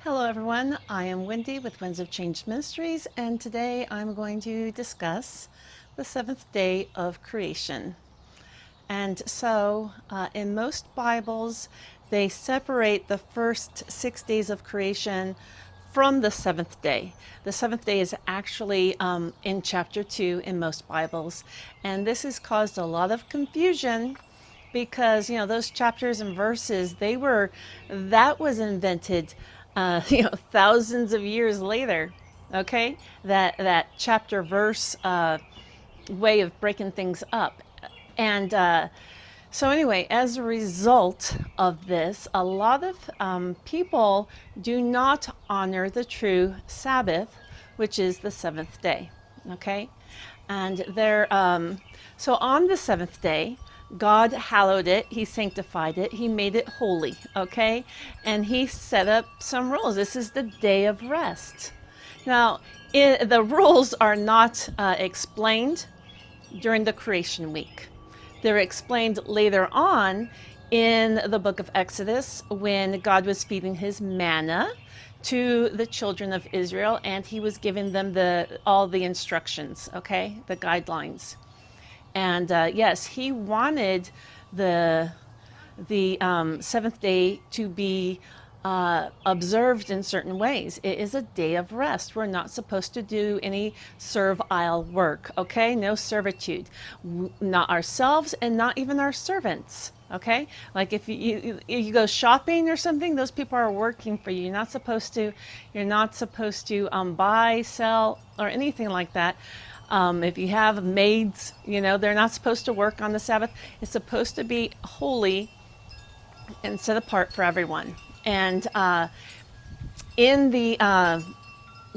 Hello everyone, I am Wendy with Winds of Change Ministries, and today I'm going to discuss the seventh day of creation. And so in most Bibles, they separate the first 6 days of creation from the seventh day. The seventh day is actually in chapter 2 in most Bibles, and this has caused a lot of confusion because those chapters and verses that was invented thousands of years later. Okay, that chapter verse way of breaking things up. And so anyway, as a result of this, a lot of people do not honor the true Sabbath, which is the seventh day. Okay, and so on the seventh day, God hallowed it, He sanctified it, He made it holy. Okay, and He set up some rules. This is the day of rest. Now, the rules are not explained during the creation week. They're explained later on in the book of Exodus when God was feeding his manna to the children of Israel, and he was giving them all the instructions, okay, the guidelines. And yes, he wanted the seventh day to be observed in certain ways. It is a day of rest. We're not supposed to do any servile work, okay? No servitude. Not ourselves and not even our servants, okay? Like if you go shopping or something, those people are working for you. You're not supposed to buy, sell, or anything like that. If you have maids, they're not supposed to work on the Sabbath. It's supposed to be holy and set apart for everyone. And in the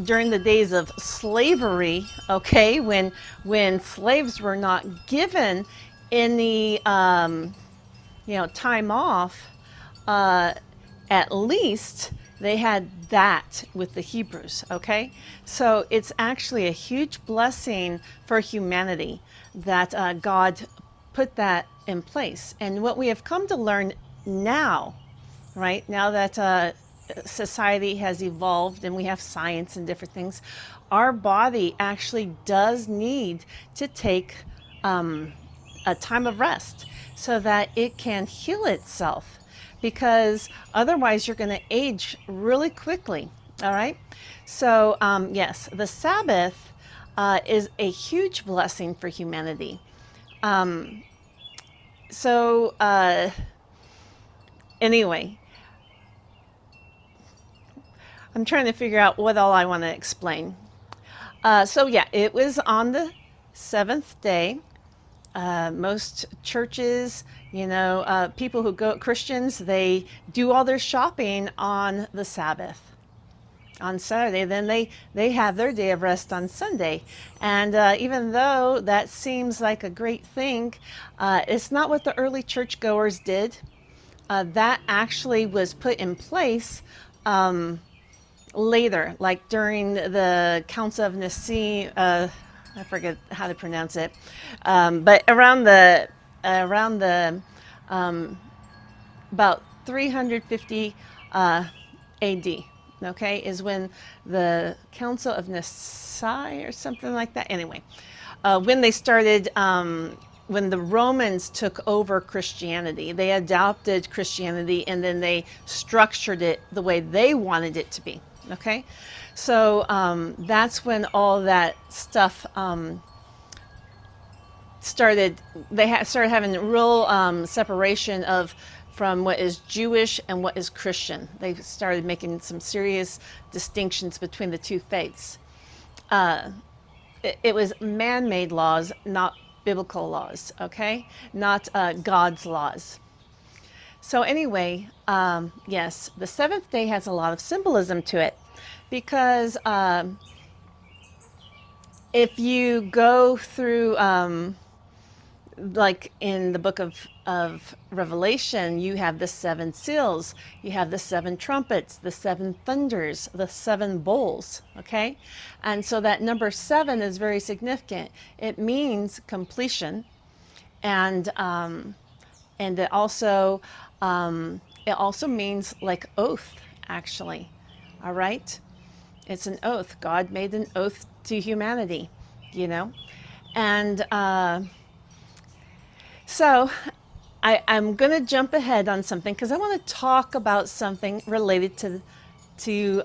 during the days of slavery, okay, when slaves were not given any time off, at least they had that with the Hebrews, okay? So it's actually a huge blessing for humanity that God put that in place. And what we have come to learn now, right, now that society has evolved and we have science and different things, our body actually does need to take a time of rest so that it can heal itself, because otherwise you're going to age really quickly. All right. So, yes, the Sabbath is a huge blessing for humanity. So, anyway, I'm trying to figure out what all I want to explain. So, yeah, it was on the seventh day. Most churches, people who go, Christians, they do all their shopping on the Sabbath. On Saturday, then they have their day of rest on Sunday. And even though that seems like a great thing, it's not what the early churchgoers did. That actually was put in place later, like during the Council of Nicaea. I forget how to pronounce it, but around the about 350 AD. Okay, is when the Council of Nicaea or something like that. Anyway, when they started. When the Romans took over Christianity, they adopted Christianity and then they structured it the way they wanted it to be. Okay, so that's when all that stuff started. They started having real separation from what is Jewish and what is Christian. They started making some serious distinctions between the two faiths. It was man-made laws, not biblical laws. Okay, not God's laws. So anyway, yes, the seventh day has a lot of symbolism to it, because if you go through, like in the book of Revelation, you have the seven seals, you have the seven trumpets, the seven thunders, the seven bowls, okay? And so that number seven is very significant. It means completion, and it also means like oath, actually. All right. It's an oath. God made an oath to humanity, you know. And so I'm going to jump ahead on something because I want to talk about something related to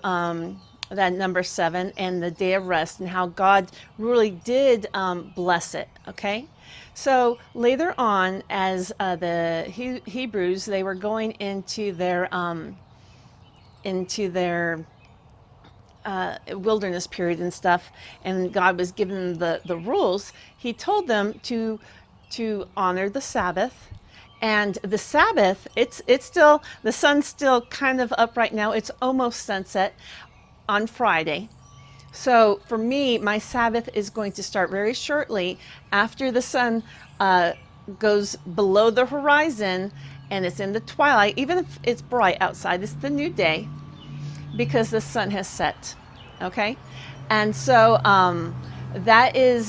that number 7 and the day of rest and how God really did bless it. Okay, so later on, as the Hebrews, they were going into their wilderness period and stuff, and God was giving them the rules. He told them to honor the Sabbath. And the Sabbath, it's still, the sun's still kind of up right now. It's almost sunset on Friday. So for me, my Sabbath is going to start very shortly after the sun goes below the horizon and it's in the twilight. Even if it's bright outside, it's the new day because the sun has set. Okay, and so that is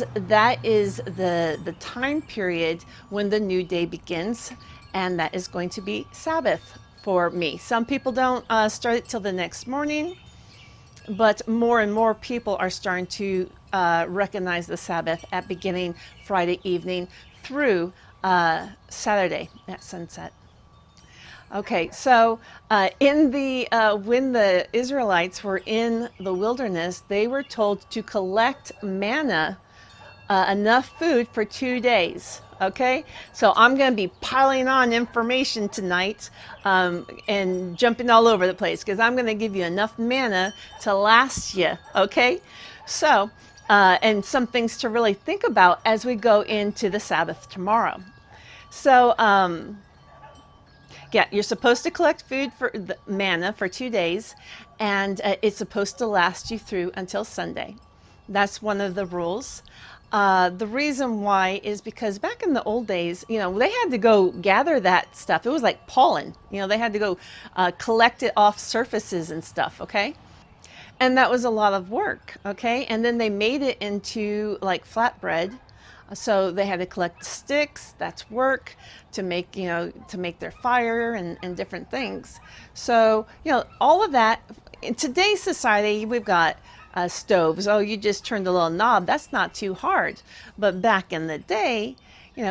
the time period when the new day begins, and that is going to be Sabbath for me. Some people don't start it till the next morning, but more and more people are starting to recognize the Sabbath at beginning Friday evening through Saturday at sunset. Okay, so in the when the Israelites were in the wilderness, they were told to collect manna, enough food for 2 days. Okay, so I'm going to be piling on information tonight and jumping all over the place because I'm going to give you enough manna to last you. Okay, so and some things to really think about as we go into the Sabbath tomorrow. So yeah, you're supposed to collect food for the manna for 2 days, and it's supposed to last you through until Sunday. That's one of the rules. The reason why is because back in the old days, they had to go gather that stuff. It was like pollen. They had to go collect it off surfaces and stuff, okay? And that was a lot of work, okay? And then they made it into like flatbread. So they had to collect sticks, that's work, to make, to make their fire and different things. So, all of that, in today's society, we've got stoves. Oh, you just turned a little knob. That's not too hard. But back in the day,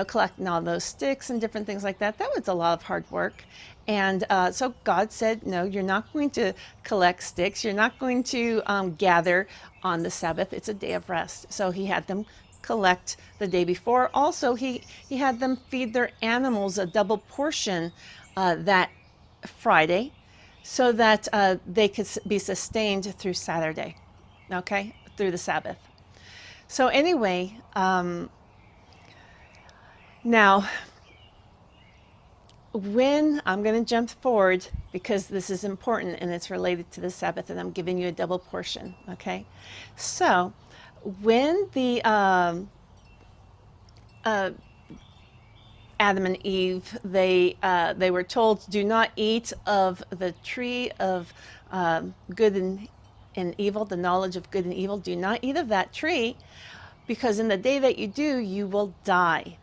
collecting all those sticks and different things like that, that was a lot of hard work. And so God said, no, you're not going to collect sticks. You're not going to gather on the Sabbath. It's a day of rest. So he had them collect the day before. Also, he had them feed their animals a double portion that Friday so that they could be sustained through Saturday, okay, through the Sabbath. So anyway, now, when I'm going to jump forward because this is important and it's related to the Sabbath, and I'm giving you a double portion, okay? So, when the Adam and Eve, they were told, do not eat of the tree of good and evil, the knowledge of good and evil. Do not eat of that tree, because in the day that you do, you will die.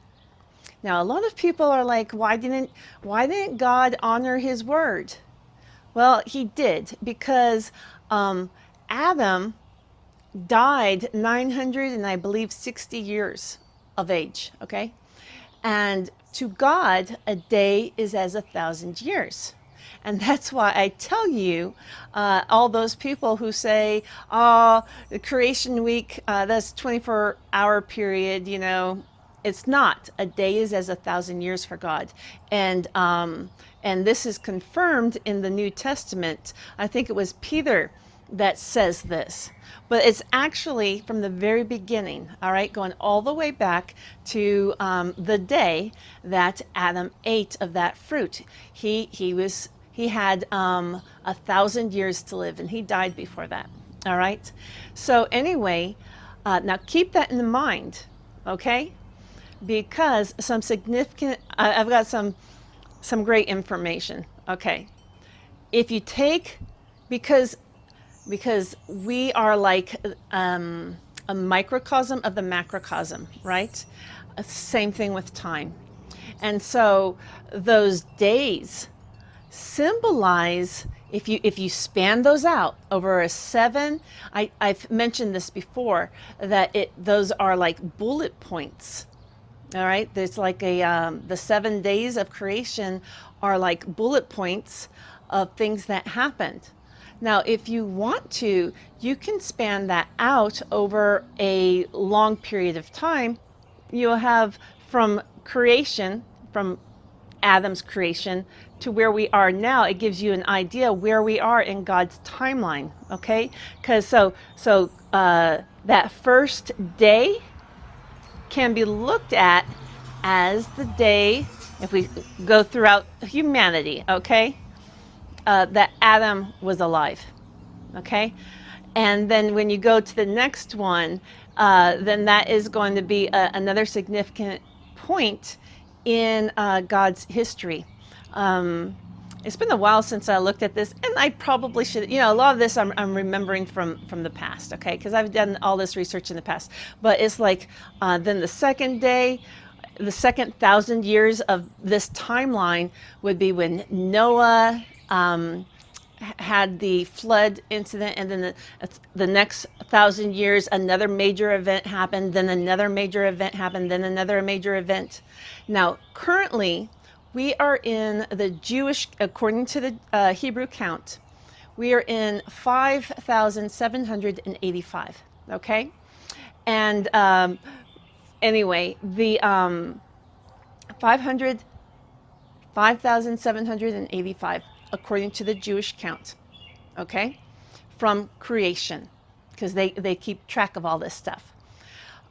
Now, a lot of people are like, why didn't God honor his word? Well, he did, because Adam died 900 and I believe 60 years of age, okay? And to God, a day is as 1,000 years. And that's why I tell you, all those people who say, oh, the creation week, that's 24-hour period, it's not. A day is as 1,000 years for God. And this is confirmed in the New Testament. I think it was Peter that says this. But it's actually from the very beginning, all right, going all the way back to the day that Adam ate of that fruit. He had 1,000 years to live, and he died before that. All right. So anyway, now keep that in mind, okay? Because some significant, I've got some great information. Okay, if you take, because we are like a microcosm of the macrocosm, right? Same thing with time. And so those days symbolize if you span those out over a seven, I've mentioned this before, that those are like bullet points. All right, there's like the 7 days of creation are like bullet points of things that happened. Now, if you want to, you can span that out over a long period of time. You'll have from creation, from Adam's creation to where we are now. It gives you an idea where we are in God's timeline. Okay, because that first day can be looked at as the day, if we go throughout humanity, okay, that Adam was alive, okay? And then when you go to the next one, then that is going to be another significant point in God's history. It's been a while since I looked at this, and I probably should, a lot of this I'm remembering from the past, okay, because I've done all this research in the past. But it's like then the second day, the second 1,000 years of this timeline would be when Noah had the flood incident, and then the next 1,000 years, another major event happened, then another major event happened, then another major event. Now, currently, we are in the Jewish, according to the Hebrew count, we are in 5,785, okay? And anyway, the 5,785, according to the Jewish count, okay? From creation, because they keep track of all this stuff.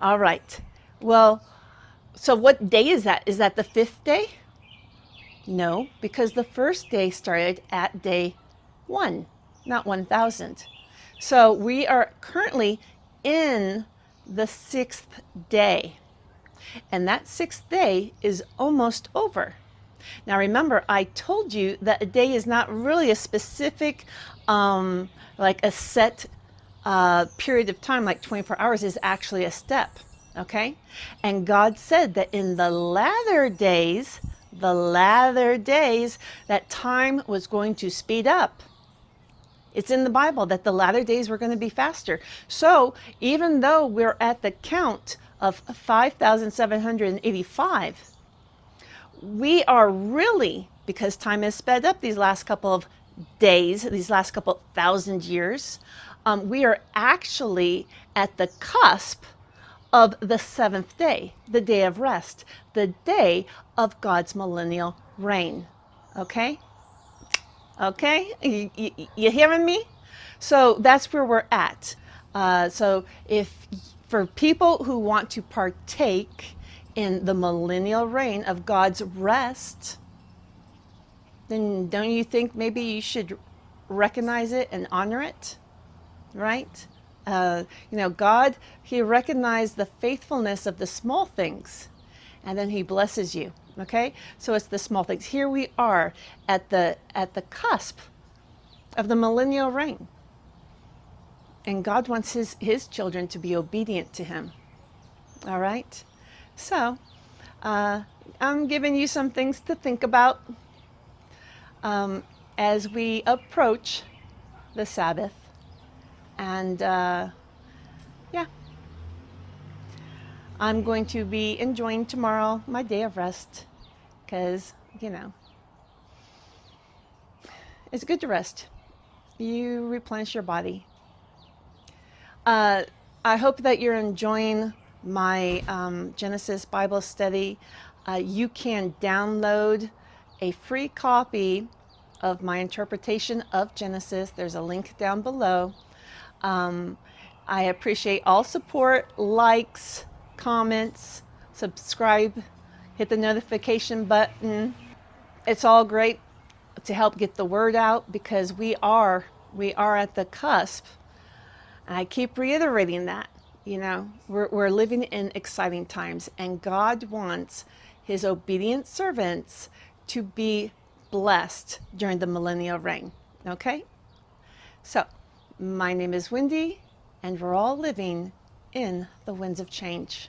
All right. Well, so what day is that? Is that the 5th day? No, because the first day started at day 1, not 1,000. So we are currently in the 6th day. And that 6th day is almost over. Now remember, I told you that a day is not really a specific, like a set period of time, like 24 hours is actually a step, okay? And God said that in the latter days, that time was going to speed up. It's in the Bible that the latter days were going to be faster. So even though we're at the count of 5,785, we are really, because time has sped up these last couple of days, these last couple 1,000 years, we are actually at the cusp of the 7th day, the day of rest, the day of God's millennial reign. Okay? Okay? You hearing me? So that's where we're at. So for people who want to partake in the millennial reign of God's rest, then don't you think maybe you should recognize it and honor it? Right? God, He recognized the faithfulness of the small things, and then He blesses you. Okay? So it's the small things. Here we are at the cusp of the millennial reign. And God wants his children to be obedient to Him. All right? So, I'm giving you some things to think about as we approach the Sabbath. And yeah, I'm going to be enjoying tomorrow, my day of rest, because, it's good to rest. You replenish your body. I hope that you're enjoying my Genesis Bible study. You can download a free copy of my interpretation of Genesis. There's a link down below. I appreciate all support, likes, comments, subscribe, hit the notification button. It's all great to help get the word out, because we are at the cusp. I keep reiterating that, we're living in exciting times, and God wants His obedient servants to be blessed during the millennial reign. Okay? So, my name is Wendy, and we're all living in the winds of change.